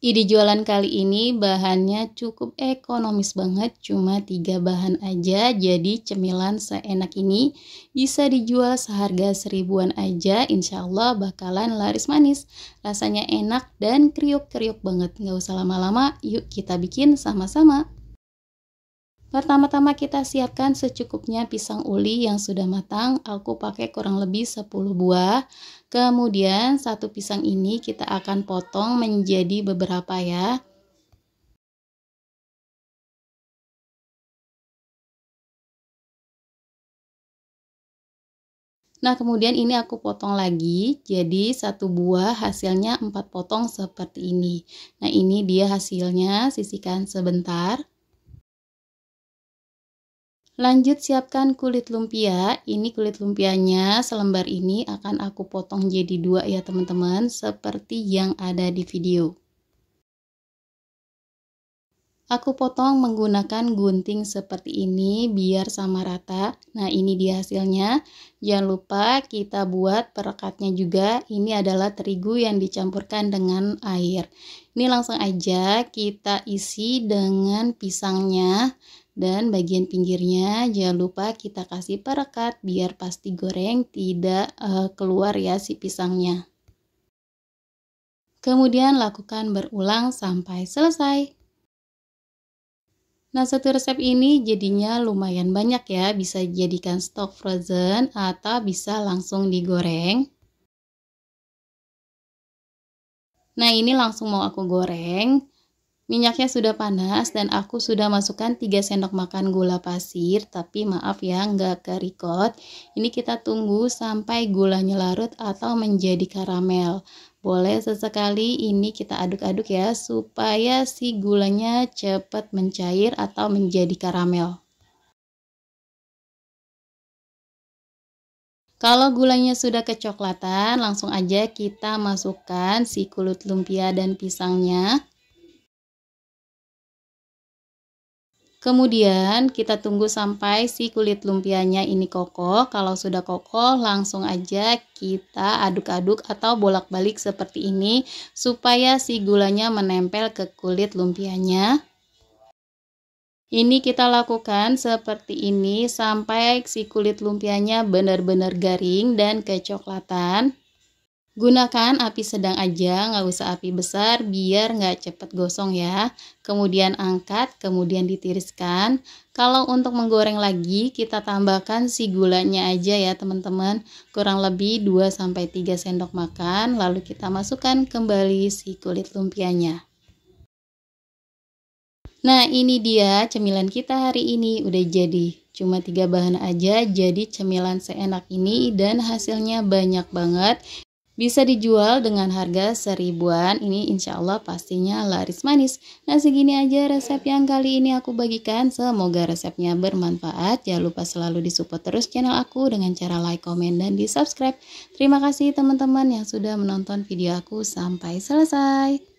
Ide jualan kali ini bahannya cukup ekonomis banget, cuma 3 bahan aja. Jadi cemilan seenak ini bisa dijual seharga 1000-an aja. Insya Allah bakalan laris manis. Rasanya enak dan kriuk-kriuk banget. Nggak usah lama-lama, yuk kita bikin sama-sama. Pertama-tama kita siapkan secukupnya pisang uli yang sudah matang. Aku pakai kurang lebih 10 buah. Kemudian satu pisang ini kita akan potong menjadi beberapa ya. Nah, kemudian ini aku potong lagi. Jadi satu buah hasilnya 4 potong seperti ini. Nah, ini dia hasilnya. Sisihkan sebentar. Lanjut siapkan kulit lumpia. Ini kulit lumpianya selembar ini akan aku potong jadi 2 ya teman-teman, seperti yang ada di video. Aku potong menggunakan gunting seperti ini biar sama rata. Nah, ini dia hasilnya. Jangan lupa kita buat perekatnya juga. Ini adalah terigu yang dicampurkan dengan air. Ini langsung aja kita isi dengan pisangnya. Dan bagian pinggirnya jangan lupa kita kasih perekat biar pas digoreng tidak keluar ya si pisangnya. Kemudian lakukan berulang sampai selesai. Nah, satu resep ini jadinya lumayan banyak ya, bisa dijadikan stok frozen atau bisa langsung digoreng. Nah, ini langsung mau aku goreng. Minyaknya sudah panas dan aku sudah masukkan 3 sendok makan gula pasir, tapi maaf ya nggak ke-record. Ini kita tunggu sampai gulanya larut atau menjadi karamel. Boleh sesekali ini kita aduk-aduk ya supaya si gulanya cepat mencair atau menjadi karamel. Kalau gulanya sudah kecoklatan, langsung aja kita masukkan si kulit lumpia dan pisangnya. Kemudian kita tunggu sampai si kulit lumpianya ini kokoh. Kalau sudah kokoh langsung aja kita aduk-aduk atau bolak-balik seperti ini supaya si gulanya menempel ke kulit lumpianya. Ini kita lakukan seperti ini sampai si kulit lumpianya benar-benar garing dan kecoklatan. Gunakan api sedang aja, nggak usah api besar biar nggak cepet gosong ya. Kemudian angkat, kemudian ditiriskan. Kalau untuk menggoreng lagi, kita tambahkan si gulanya aja ya teman-teman. Kurang lebih 2-3 sendok makan, lalu kita masukkan kembali si kulit lumpianya. Nah, ini dia cemilan kita hari ini udah jadi. Cuma 3 bahan aja jadi cemilan seenak ini dan hasilnya banyak banget. Bisa dijual dengan harga 1000-an. Ini insya Allah pastinya laris manis. Nah, segini aja resep yang kali ini aku bagikan. Semoga resepnya bermanfaat. Jangan lupa selalu disupport terus channel aku dengan cara like, komen, dan di subscribe. Terima kasih teman-teman yang sudah menonton video aku sampai selesai.